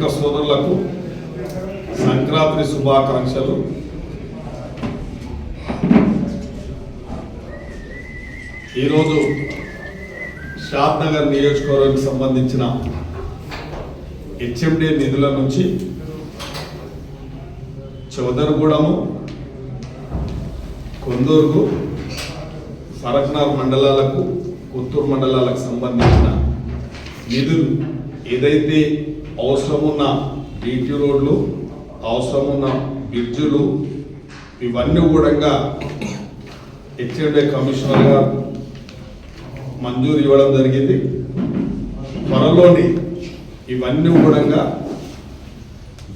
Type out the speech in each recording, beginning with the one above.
పత్రికా సోదరులకు సంక్రాంతి శుభాకాంక్షలు. ఈరోజు షాద్నగర్ నియోజకవర్గానికి సంబంధించిన హెచ్ఎండి నిధుల నుంచి చౌదరగూడెము, కొందూరు, ఫరక్నార్ మండలాలకు, కొత్తూరు మండలాలకు సంబంధించిన నిధులు ఏదైతే అవసరమున్న బీటీ రోడ్లు, అవసరమున్న బ్రిడ్జులు, ఇవన్నీ కూడా హెచ్ఎండి కమిషనర్ గారు మంజూరు ఇవ్వడం జరిగింది. త్వరలోని ఇవన్నీ కూడా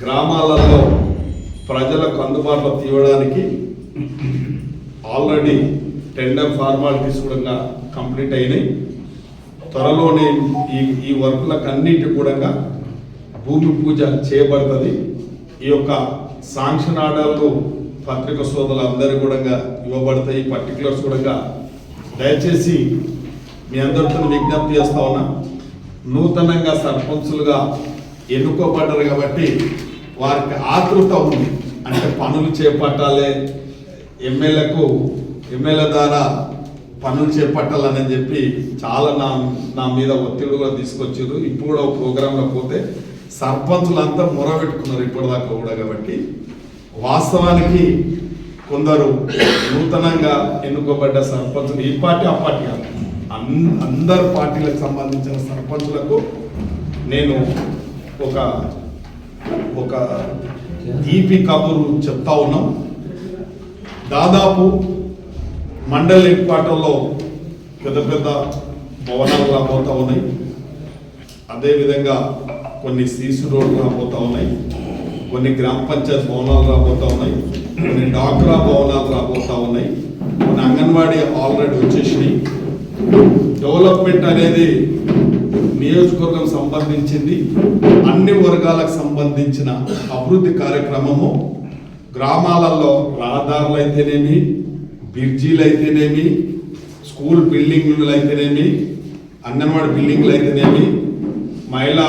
గ్రామాలలో ప్రజలకు అందుబాటులో తీయడానికి ఆల్రెడీ టెండర్ ఫార్మాలిటీస్ కూడా కంప్లీట్ అయినాయి. త్వరలోనే ఈ వర్కులకు అన్నిటి కూడా భూమి పూజ చేయబడుతుంది. ఈ యొక్క శాంక్షన్ ఆర్డర్లు పత్రిక సోదరులు అందరూ కూడా ఇవ్వబడతాయి. పర్టికులర్స్ కూడా దయచేసి మీ అందరితో విజ్ఞప్తి చేస్తా ఉన్నా. నూతనంగా సర్పంచులుగా ఎన్నుకోబడ్డారు కాబట్టి వారికి ఆతృత ఉంది, అంటే పనులు చేపట్టాలి, ఎమ్మెల్యే ద్వారా పనులు చేపట్టాలని చెప్పి చాలా నా మీద ఒత్తిడి కూడా తీసుకొచ్చారు. ఇప్పుడు కూడా ప్రోగ్రాంలో పోతే సర్పంచులంతా మొరబెట్టుకున్నారు ఇప్పటిదాకా కూడా. కాబట్టి వాస్తవానికి కొందరు నూతనంగా ఎన్నుకోబడ్డ సర్పంచులు ఈ పార్టీ ఆ పార్టీ అందరు పార్టీలకు సంబంధించిన సర్పంచులకు నేను ఒక ఈపీ కబురు చెప్తా ఉన్నాం. దాదాపు మండల హెడ్ క్వార్టర్లో పెద్ద పెద్ద భవనాలు రాబోతూ ఉన్నాయి. అదేవిధంగా కొన్ని సీసీ రోడ్లు రాబోతూ ఉన్నాయి, కొన్ని గ్రామ పంచాయత్ భవనాలు రాబోతూ ఉన్నాయి, కొన్ని డాక్రా భవనాలు రాబోతూ ఉన్నాయి, కొన్ని అంగన్వాడీ ఆల్రెడీ వచ్చేసినాయి. డెవలప్మెంట్ అనేది నియోజకవర్గం సంబంధించింది. అన్ని వర్గాలకు సంబంధించిన అభివృద్ధి కార్యక్రమము గ్రామాలలో రహదారులు అయితేనేమి, బ్రిడ్జీలు అయితేనేమి, స్కూల్ బిల్డింగ్లు అయితేనేమి, అంగన్వాడీ బిల్డింగ్లు అయితేనేమి, మహిళా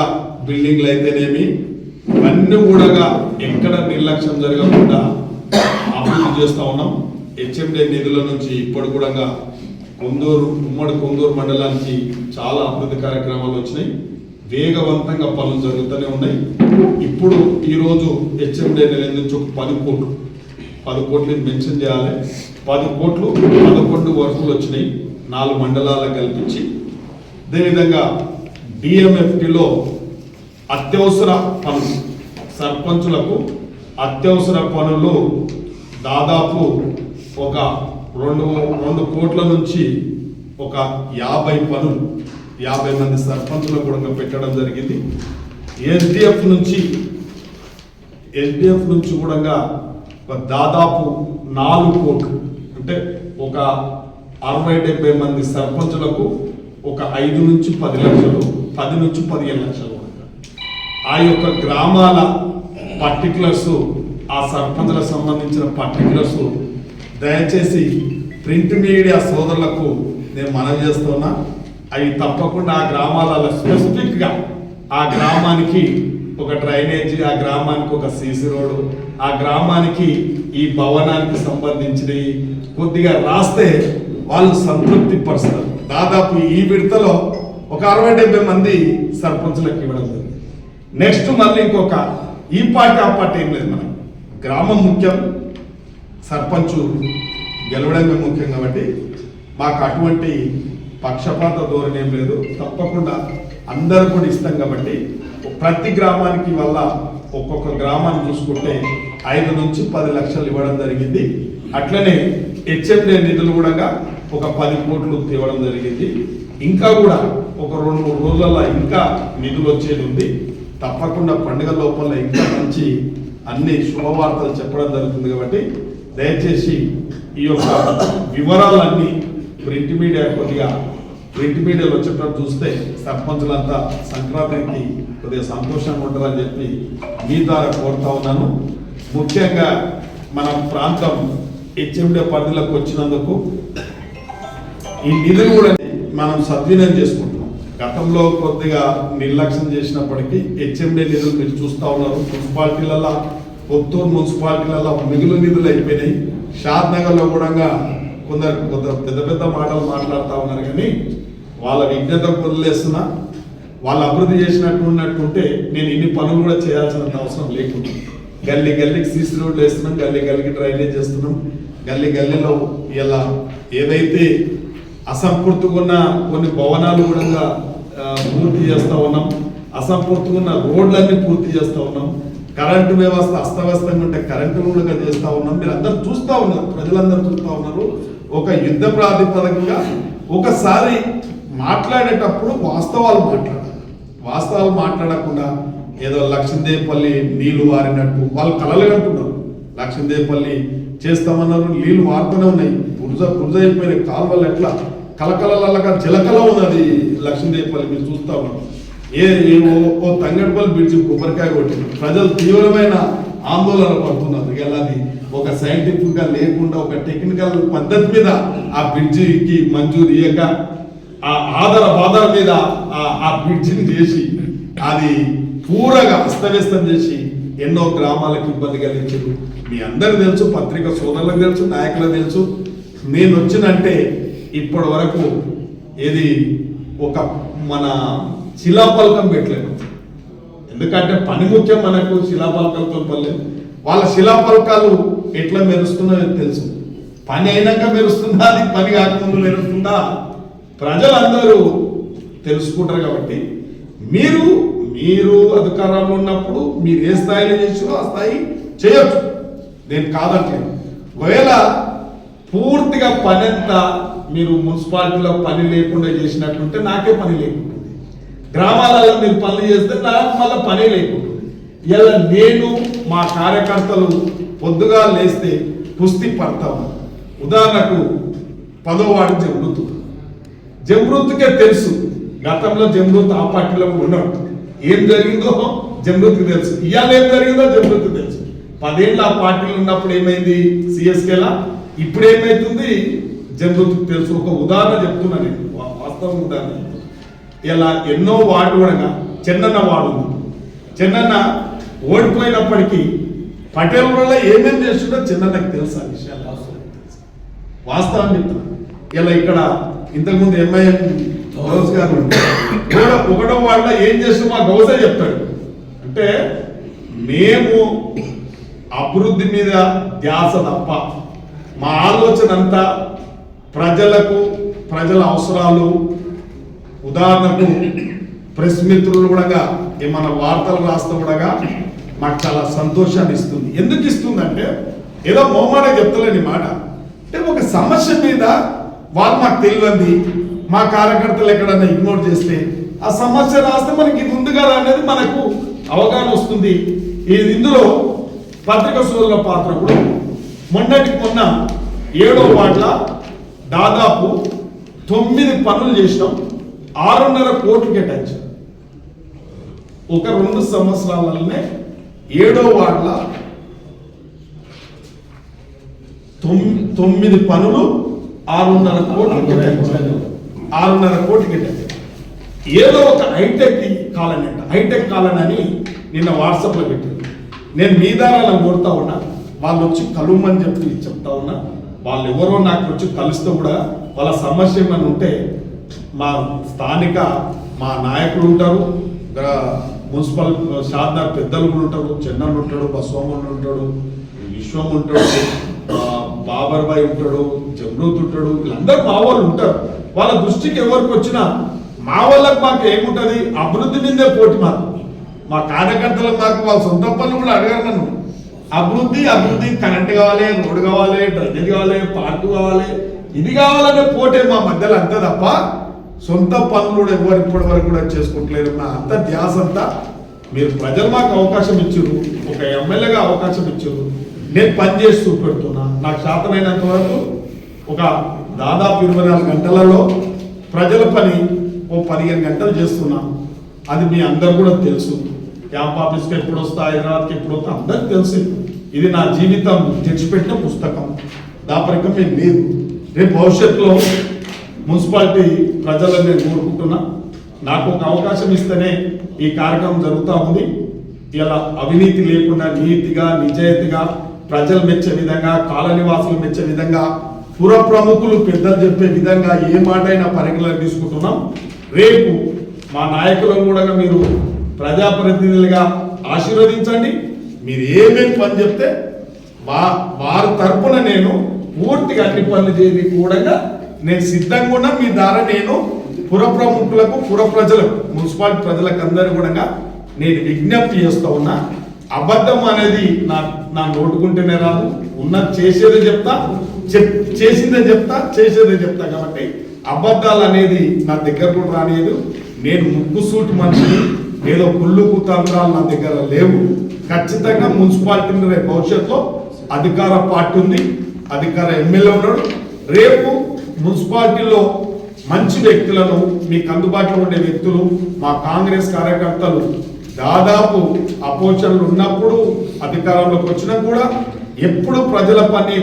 బిల్డింగ్లు అయితేనేమి, ఇవన్నీ కూడా ఎక్కడ నిర్లక్ష్యం జరగకుండా అభివృద్ధి చేస్తూ ఉన్నాం. హెచ్ఎండి నిధుల నుంచి ఇప్పుడు కూడా ఉమ్మడి కొందూరు మండలానికి చాలా అభివృద్ధి కార్యక్రమాలు వచ్చినాయి. వేగవంతంగా పనులు జరుగుతూనే ఉన్నాయి. ఇప్పుడు ఈరోజు హెచ్ఎండి నుంచి ఒక 10 కోట్లు మెన్షన్ చేయాలి. 10 కోట్లు 11 వర్కులు వచ్చినాయి 4 మండలాలకు కల్పించి. అదేవిధంగా డిఎంఎఫ్టీలో అత్యవసర పనులు, సర్పంచులకు అత్యవసర పనులు దాదాపు ఒక 2 కోట్ల నుంచి ఒక 50 పనులు 50 మంది సర్పంచులకు కూడా పెట్టడం జరిగింది. ఎస్డిఎఫ్ నుంచి కూడా దాదాపు 4 కోట్లు, అంటే ఒక 60-70 మంది సర్పంచులకు ఒక 5 నుంచి 10 లక్షలు, 10 నుంచి 15 లక్షలు. ఆ యొక్క గ్రామాల పర్టికులర్స్, ఆ సర్పంచులకు సంబంధించిన పర్టికులర్స్ దయచేసి ప్రింట్ మీడియా సోదరులకు నేను మనవి చేస్తున్నా. అవి తప్పకుండా ఆ గ్రామాలలో స్పెసిఫిక్గా ఆ గ్రామానికి ఒక డ్రైనేజీ, ఆ గ్రామానికి ఒక సీసీ రోడ్డు, ఆ గ్రామానికి ఈ భవనానికి సంబంధించినవి కొద్దిగా రాస్తే వాళ్ళు సంతృప్తి పరుస్తారు. దాదాపు ఈ విడతలో ఒక 60-70 మంది సర్పంచులకు ఇవ్వడం జరిగింది. నెక్స్ట్ మళ్ళీ ఇంకొక ఈ పార్టీ ఆ పార్టీ ఏం లేదు, మనం గ్రామం ముఖ్యం, సర్పంచు గెలవడమే ముఖ్యం. కాబట్టి మాకు అటువంటి పక్షపాత ధోరణి ఏం లేదు. తప్పకుండా అందరూ కూడా ఇస్తాం. కాబట్టి ప్రతి గ్రామానికి వల్ల ఒక్కొక్క గ్రామాన్ని చూసుకుంటే 5 నుంచి 10 లక్షలు ఇవ్వడం జరిగింది. అట్లనే హెచ్ఎండి నిధులు కూడా ఒక 10 కోట్లు ఇవ్వడం జరిగింది. ఇంకా కూడా ఒక 2-3 రోజుల్లో ఇంకా నిధులు వచ్చేది ఉంది. తప్పకుండా పండుగ లోపల ఇంకా మంచి అన్ని శుభవార్తలు చెప్పడం జరుగుతుంది. కాబట్టి దయచేసి ఈ యొక్క వివరాలన్నీ ప్రింట్ మీడియాలో వచ్చేటప్పుడు చూస్తే సర్పంచులంతా సంక్రాంతికి కొద్దిగా సంతోషంగా ఉంటారని చెప్పి మీ ద్వారా కోరుతా ఉన్నాను. ముఖ్యంగా మన ప్రాంతం హెచ్ఎండి పరిధిలోకి వచ్చినందుకు ఈ నిధులు కూడా మనం సద్వినియోగం చేసుకుంటున్నాం. గతంలో కొద్దిగా నిర్లక్ష్యం చేసినప్పటికీ హెచ్ఎండి నిధులు మీరు చూస్తూ ఉన్నారు. మున్సిపాలిటీలలో కొత్తూరు మున్సిపాలిటీలలో మిగులు నిధులు అయిపోయినాయి. షాద్ నగర్లో కూడా కొందరు పెద్ద పెద్ద మాటలు మాట్లాడుతూ ఉన్నారు. కానీ వాళ్ళ విజ్ఞతకు వదిలేస్తున్నా, వాళ్ళు అభివృద్ధి చేసినట్టు ఉన్నట్టుంటే నేను ఇన్ని పనులు కూడా చేయాల్సినంత అవసరం లేకుండా గల్లీ గల్లీకి సీసీ రోడ్లు వేస్తున్నాం, గల్లీ గల్లీకి డ్రైనేజ్ చేస్తున్నాం. గల్లీ గల్లీలో ఇలా ఏదైతే అసంపూర్తిగా ఉన్న కొన్ని భవనాలు కూడా పూర్తి చేస్తూ ఉన్నాం. అసంపూర్తిగా ఉన్న రోడ్లన్నీ పూర్తి చేస్తూ ఉన్నాం. కరెంటు వ్యవస్థ అస్తవ్యస్తంగా ఉంటే కరెంటు కూడా చేస్తూ ఉన్నాం. మీరు అందరూ చూస్తూ ఉన్నారు, ప్రజలందరూ చూస్తూ ఉన్నారు. ఒక యుద్ధ ప్రాతిపదికగా ఒకసారి మాట్లాడేటప్పుడు వాస్తవాలు మాట్లాడకుండా ఏదో లక్ష్మీదేవిపల్లి నీళ్లు వారినట్టు వాళ్ళు కలలు కంటున్నారు. లక్ష్మీదేవిపల్లి చేస్తామన్నారు, నీళ్లు వారుతూనే ఉన్నాయి. బురజ అయిపోయిన కాలువలు ఎట్లా కలకలగా జలకల ఉన్నది లక్ష్మీదేవిపల్లి. మీరు చూస్తా ఉన్నారు. ఓ తంగడిపల్లి బ్రిడ్జి కొబ్బరికాయ కొట్టింది. ప్రజలు తీవ్రమైన ఆందోళన పడుతున్నారు. అది ఒక సైంటిఫిక్ గా లేకుండా ఒక టెక్నికల్ పద్ధతి మీద ఆ బ్రిడ్జికి మంజూరు ఇయ్యక ఆ బాధల మీద ఆ బ్రిడ్జిని చేసి అది పూరగా అస్తవ్యస్తం చేసి ఎన్నో గ్రామాలకు ఇబ్బంది కలిగించారు. మీ అందరికి తెలుసు, పత్రిక సోదరులకు తెలుసు, నాయకులకు తెలుసు. నేను వచ్చినంటే ఇప్పటి వరకు ఏది ఒక మన శిలాపలకం పెట్టలేదు. ఎందుకంటే పని ముఖ్యం మనకు, శిలాపలకాలతో పర్లేదు. వాళ్ళ శిలాపలకాలు ఎట్లా మెరుస్తున్నాయో తెలుసు. పని అయినాక మెరుస్తుందా, అది పని కాకముందు మెరుస్తుందా ప్రజలందరూ తెలుసుకుంటారు. కాబట్టి మీరు అధికారంలో ఉన్నప్పుడు మీరు ఏ స్థాయిలో చేసినో ఆ స్థాయి చేయొచ్చు, నేను కాదట్లేదు. ఒకవేళ పూర్తిగా పని అంతా మీరు మున్సిపాలిటీలో పని లేకుండా చేసినట్టుంటే నాకే పని లేకుంటుంది. గ్రామాలలో మీరు పనులు చేస్తే నాకు మళ్ళీ పని లేకుంటుంది. ఇలా నేను మా కార్యకర్తలు పొద్దుగా లేస్తే కుస్తీ పడతాము. ఉదాహరణకు 10వ వార్డు జమృత్తుకే తెలుసు. గతంలో జమృత్ ఆ పార్టీలో ఉన్నాడు. ఏం జరిగిందో జమృత్కి తెలుసు, ఇవాళ ఏం జరిగిందో జమృత్కి తెలుసు. 10 ఏళ్ళు ఆ పార్టీలు ఉన్నప్పుడు ఏమైంది సిఎస్కేలా, ఇప్పుడు ఏమైతుంది జమృత్కి తెలుసు. ఒక ఉదాహరణ చెప్తున్నా నేను, వాస్తవం ఉదాహరణ. ఇలా ఎన్నో వార్డు కూడా చెన్నన్న వార్డు ఉంది. చెన్నన్న ఓడిపోయినప్పటికీ పటేల్ వల్ల ఏమేమి చేస్తుందో చెన్నన్నకు తెలుసు. ఆ విషయాలు వాస్తవం చెప్తున్నా. ఇలా ఇక్కడ ఇంతకుముందు ఎంఐఎం గౌస్ గారు 1వ వార్డులో ఏం చేస్తూ మా గౌసే చెప్తాడు. అంటే మేము అభివృద్ధి మీద ధ్యాస తప్ప మా ఆలోచన అంతా ప్రజలకు, ప్రజల అవసరాలు. ఉదాహరణకు ప్రెస్ మిత్రులు కూడా ఏమన్నా వార్తలు రాస్తూ కూడా మాకు చాలా సంతోషాన్ని ఇస్తుంది. ఎందుకు ఇస్తుందంటే ఏదో మొహమాటంగా చెప్తలేని మాట. అంటే ఒక సమస్య మీద వాళ్ళు మాకు తెలియంది, మా కార్యకర్తలు ఎక్కడన్నా ఇగ్నోర్ చేస్తే ఆ సమస్య రాస్తే మనకి ఇది ఉంది కదా అనేది మనకు అవగాహన వస్తుంది. ఇందులో పత్రిక సోదరుల పాత్ర కూడా. మొన్న 7వ వార్డుల దాదాపు 9 పనులు చేసినాం. 6.5 కోట్లు కేటాయించాం. ఒక 2 సంవత్సరాలనే 7వ వార్డుల 9 పనులు 6.5 కోట్లు కేటాయించారు. 6.5 కోట్లు కేటాయించారు. ఏదో ఒక హైటెక్ కాలనీ అంట, హైటెక్ కాలనీ అని నిన్న వాట్సాప్లో పెట్టారు. నేను మీ ద్వారా కోరుతా ఉన్నా, వాళ్ళు వచ్చి కలుమని చెప్పి చెప్తా ఉన్నా. వాళ్ళు ఎవరో నాకు వచ్చి కలిస్తే కూడా వాళ్ళ సమస్య ఏమైనా ఉంటే మా స్థానిక మా నాయకుడు ఉంటారు, మున్సిపల్ షాద్నగర్ పెద్దలు కూడా ఉంటారు, చెన్నన్ ఉంటాడు, బస్వామన్ ఉంటాడు, విశ్వం ఉంటాడు, బాబర్ బాయ్ ఉంటాడు, జమృత్ ఉంటాడు. వీళ్ళందరూ మా వాళ్ళు ఉంటారు. వాళ్ళ దృష్టికి ఎవరికి వచ్చినా మా వాళ్ళకి మాకు ఏముంటుంది, అభివృద్ధి మీదే పోటీ. మా కార్యకర్తలకు మాకు వాళ్ళ సొంత పనులు కూడా అడగారు నన్ను. అభివృద్ధి కరెంట్ కావాలి, రోడ్డు కావాలి, డ్రైనేజ్ కావాలి, పార్కు కావాలి, ఇది కావాలనే పోటీ మా మధ్యలో అంతే తప్ప సొంత పనులు కూడా ఎవరు ఇప్పటి వరకు కూడా చేసుకుంటలేరు. నా అంత ధ్యాస అంతా మీరు ప్రజలు మాకు అవకాశం ఇచ్చారు, ఒక ఎమ్మెల్యేగా అవకాశం ఇచ్చారు. నేను పని చేసి చూపెడుతున్నా. నాకు శాతమైనంత వరకు ఒక దాదాపు 24 గంటలలో ప్రజల పని ఓ 15 గంటలు చేస్తున్నా. అది మీ అందరు కూడా తెలుసు. క్యాంప్ ఆఫీస్కి ఎప్పుడు వస్తా, హైదరాబాద్కి ఎప్పుడు వస్తా అందరికి తెలుసు. ఇది నా జీవితం తెచ్చిపెట్టిన పుస్తకం, దాపరికం ఏం లేదు. రేపు భవిష్యత్తులో మున్సిపాలిటీ ప్రజలను నేను కోరుకుంటున్నా, నాకు ఒక అవకాశం ఇస్తేనే ఈ కార్యక్రమం జరుగుతూ ఉంది. ఇలా అవినీతి లేకుండా నీతిగా నిజాయితీగా ప్రజలు మెచ్చే విధంగా కాలనివాసులు మెచ్చే విధంగా పుర ప్రముఖులు పెద్దలు చెప్పే విధంగా ఏ మాట అయినా పరిగణలోకి తీసుకుంటున్నాం. రేపు మా నాయకులను కూడా మీరు ప్రజాప్రతినిధులుగా ఆశీర్వదించండి. మీరు ఏమేమి పని చెప్తే వారి తరపున నేను పూర్తిగా అన్ని పనులు చేయని కూడా నేను సిద్ధంగా ఉన్నా. మీ ద్వారా నేను పుర ప్రముఖులకు పుర ప్రజలకు మున్సిపాలిటీ ప్రజలకు అందరూ కూడా నేను విజ్ఞప్తి చేస్తూ ఉన్నా. అబద్ధం అనేది నా నోటుకుంటేనే రాదు. ఉన్నది చేసేదే చెప్తా, చేసిందే చెప్తా, చేసేదే చెప్తా. కాబట్టి అబద్ధాలు అనేది నా దగ్గర కూడా రానియదు. నేను ముక్కుసూటి మనిషిని, ఏదో కుళ్ళు కుతంత్రాలు నా దగ్గర లేవు. ఖచ్చితంగా మున్సిపాలిటీ రేపు భవిష్యత్తులో అధికార పార్టీ ఉంది, అధికార ఎమ్మెల్యే ఉన్నాడు. రేపు మున్సిపాలిటీలో మంచి వ్యక్తులను, మీకు అందుబాటులో ఉండే వ్యక్తులు, మా కాంగ్రెస్ కార్యకర్తలు దాదాపు అపోచనలు ఉన్నప్పుడు అధికారంలోకి వచ్చినా కూడా ఎప్పుడు ప్రజల పని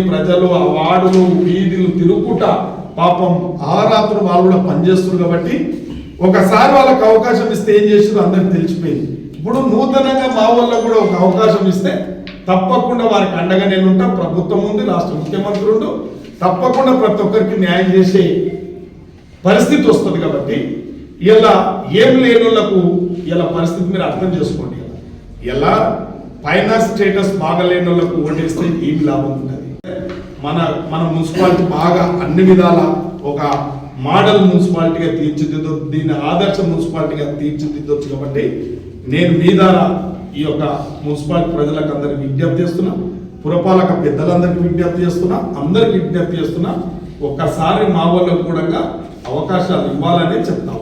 ప్రజలు ఆ వార్డులు వీధులు తిరుగుకుంటా పాపం ఆరాత్రులు వాళ్ళు కూడా పనిచేస్తున్నారు. కాబట్టి ఒకసారి వాళ్ళకి అవకాశం ఇస్తే ఏం చేస్తారో అందరికి తెలిసిపోయింది. ఇప్పుడు నూతనంగా మా వాళ్ళకు కూడా ఒక అవకాశం ఇస్తే తప్పకుండా వారికి అండగా నేను ఉంటా. ప్రభుత్వం ఉంది, రాష్ట్ర ముఖ్యమంత్రి ఉండు, తప్పకుండా ప్రతి ఒక్కరికి న్యాయం చేసే పరిస్థితి వస్తుంది. కాబట్టి ఇలా ఏం లేని వాళ్ళకు ఇలా పరిస్థితి మీరు అర్థం చేసుకోండి. ఇలా ఫైనాన్స్ స్టేటస్ బాగా లేని వాళ్ళకు ఓటేస్తే ఏమి లాభం ఉంటుంది? మన మున్సిపాలిటీ బాగా అన్ని విధాల ఒక మోడల్ మున్సిపాలిటీగా తీర్చిదిద్దు, దీన్ని ఆదర్శ మున్సిపాలిటీగా తీర్చిదిద్దొచ్చు. కాబట్టి నేను మీ ద్వారా ఈ యొక్క మున్సిపాలిటీ ప్రజలకు అందరికి విజ్ఞప్తి చేస్తున్నా, పురపాలక పెద్దలందరికీ విజ్ఞప్తి చేస్తున్నా, అందరికి విజ్ఞప్తి చేస్తున్నా. ఒక్కసారి మా వాళ్ళకు కూడా అవకాశాలు ఇవ్వాలని చెప్తాం.